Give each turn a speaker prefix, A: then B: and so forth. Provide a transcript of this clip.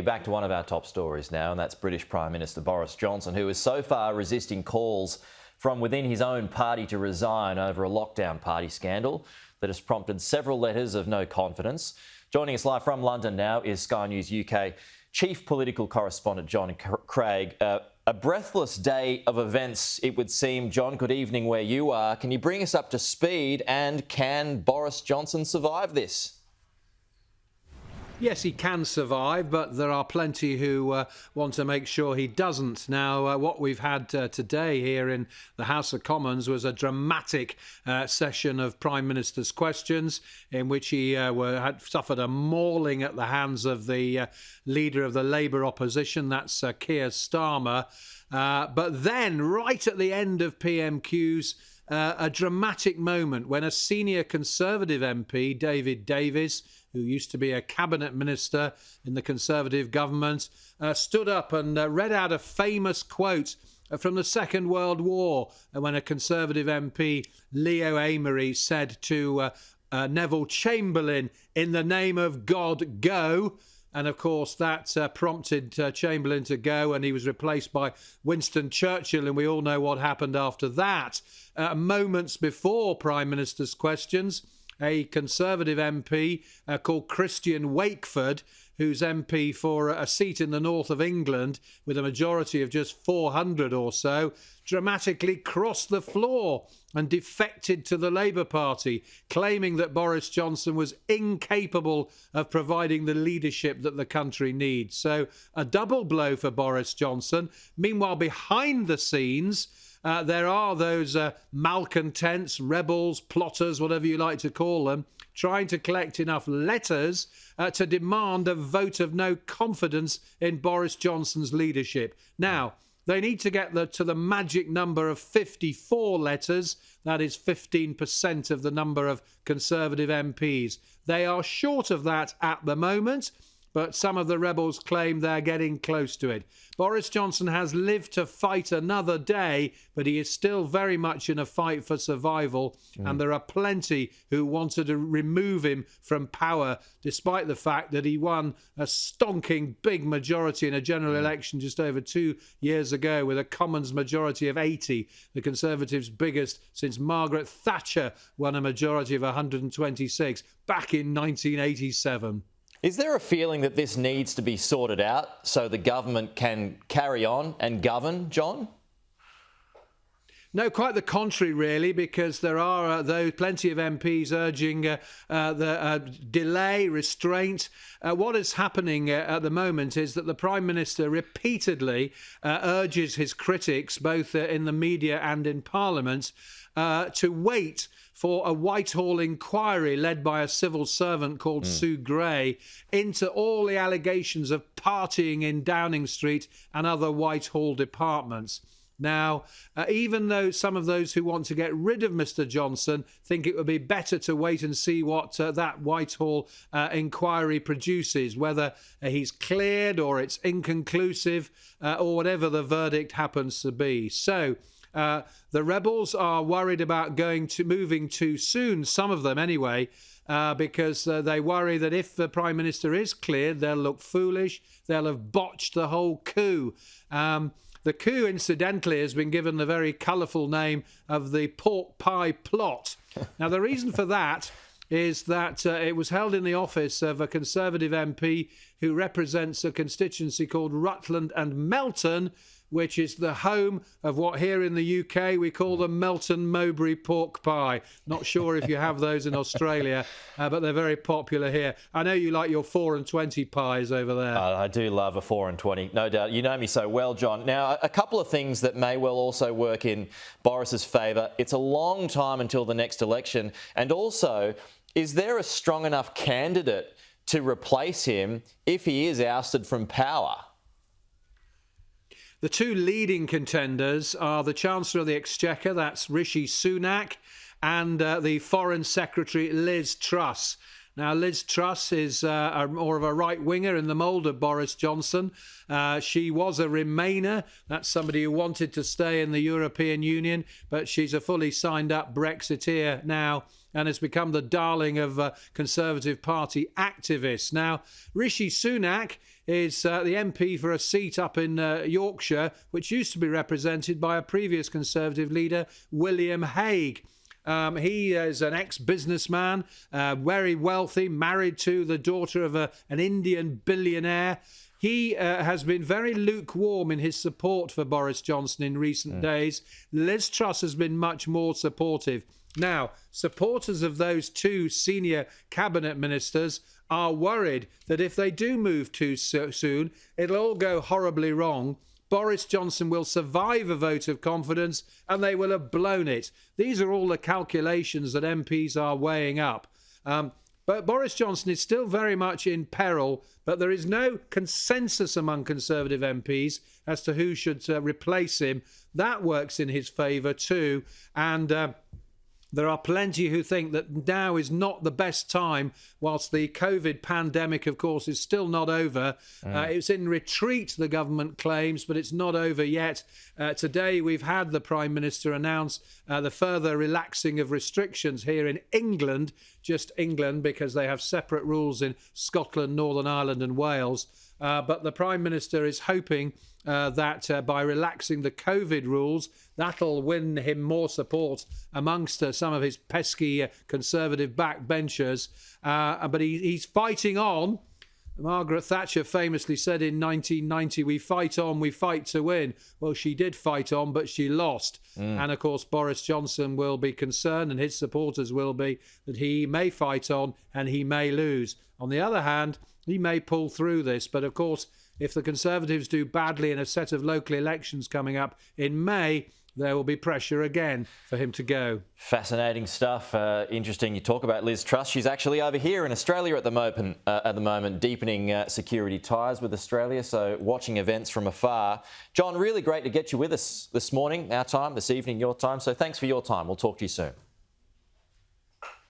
A: Back to one of our top stories now, and that's British Prime Minister Boris Johnson, who is so far resisting calls from within his own party to resign over a lockdown party scandal that has prompted several letters of no confidence. Joining us live from London now is Sky News UK Chief Political Correspondent John Craig. A breathless day of events, it would seem. John, good evening where you are. Can you bring us up to speed, and can Boris Johnson survive this?
B: Yes, he can survive, but there are plenty who want to make sure he doesn't. Now, what we've had today here in the House of Commons was a dramatic session of Prime Minister's questions, in which he had suffered a mauling at the hands of the leader of the Labour opposition, that's Sir Keir Starmer. But then, right at the end of PMQs, a dramatic moment when a senior Conservative MP, David Davis, who used to be a cabinet minister in the Conservative government, stood up and read out a famous quote from the Second World War, when a Conservative MP, Leo Amery, said to Neville Chamberlain, "In the name of God, go." And of course, that prompted Chamberlain to go, and he was replaced by Winston Churchill, and we all know what happened after that. Moments before Prime Minister's questions, a Conservative MP called Christian Wakeford, who's MP for a seat in the north of England with a majority of just 400 or so, dramatically crossed the floor and defected to the Labour Party, claiming that Boris Johnson was incapable of providing the leadership that the country needs. So a double blow for Boris Johnson. Meanwhile, behind the scenes, there are those malcontents, rebels, plotters, whatever you like to call them, trying to collect enough letters to demand a vote of no confidence in Boris Johnson's leadership. Now, they need to get to the magic number of 54 letters. That is 15% of the number of Conservative MPs. They are short of that at the moment, but some of the rebels claim they're getting close to it. Boris Johnson has lived to fight another day, but he is still very much in a fight for survival. And there are plenty who wanted to remove him from power, despite the fact that he won a stonking big majority in a general election just over 2 years ago with a Commons majority of 80, the Conservatives' biggest since Margaret Thatcher won a majority of 126 back in 1987.
A: Is there a feeling that this needs to be sorted out so the government can carry on and govern, John?
B: No, quite the contrary, really, because there are plenty of MPs urging the delay, restraint. What is happening at the moment is that the Prime Minister repeatedly urges his critics, both in the media and in Parliament, to wait for a Whitehall inquiry led by a civil servant called Sue Gray into all the allegations of partying in Downing Street and other Whitehall departments. Now, even though some of those who want to get rid of Mr Johnson think it would be better to wait and see what that Whitehall inquiry produces, whether he's cleared or it's inconclusive or whatever the verdict happens to be. So the rebels are worried about moving too soon, some of them anyway, because they worry that if the Prime Minister is cleared, they'll look foolish, they'll have botched the whole coup. The coup, incidentally, has been given the very colourful name of the pork pie plot. Now, the reason for that is that it was held in the office of a Conservative MP who represents a constituency called Rutland and Melton, which is the home of what here in the UK we call the Melton Mowbray pork pie. Not sure if you have those in Australia, but they're very popular here. I know you like your 4 and 20 pies over there.
A: I do love a 4 and 20, no doubt. You know me so well, John. Now, a couple of things that may well also work in Boris's favour. It's a long time until the next election. And also, is there a strong enough candidate to replace him if he is ousted from power?
B: The two leading contenders are the Chancellor of the Exchequer, that's Rishi Sunak, and the Foreign Secretary Liz Truss. Now, Liz Truss is more of a right-winger in the mould of Boris Johnson. She was a Remainer. That's somebody who wanted to stay in the European Union, but she's a fully signed-up Brexiteer now and has become the darling of Conservative Party activists. Now, Rishi Sunak is the MP for a seat up in Yorkshire, which used to be represented by a previous Conservative leader, William Hague. He is an ex-businessman, very wealthy, married to the daughter of an Indian billionaire. He has been very lukewarm in his support for Boris Johnson in recent days. Liz Truss has been much more supportive. Now, supporters of those two senior cabinet ministers are worried that if they do move too soon, it'll all go horribly wrong. Boris Johnson will survive a vote of confidence and they will have blown it. These are all the calculations that MPs are weighing up. But Boris Johnson is still very much in peril, but there is no consensus among Conservative MPs as to who should replace him. That works in his favour too. And there are plenty who think that now is not the best time, whilst the COVID pandemic, of course, is still not over. It's in retreat, the government claims, but it's not over yet. Today, we've had the Prime Minister announce the further relaxing of restrictions here in England, just England, because they have separate rules in Scotland, Northern Ireland and Wales. But the Prime Minister is hoping that by relaxing the COVID rules, that'll win him more support amongst some of his pesky Conservative backbenchers. But he's fighting on. Margaret Thatcher famously said in 1990, "We fight on, we fight to win." Well, she did fight on, but she lost. And of course, Boris Johnson will be concerned, and his supporters will be, that he may fight on and he may lose. On the other hand, he may pull through this. But of course, if the Conservatives do badly in a set of local elections coming up in May, there will be pressure again for him to go.
A: Fascinating stuff. Interesting you talk about Liz Truss. She's actually over here in Australia at the moment, deepening security ties with Australia, so watching events from afar. John, really great to get you with us this morning, our time, this evening, your time. So thanks for your time. We'll talk to you soon.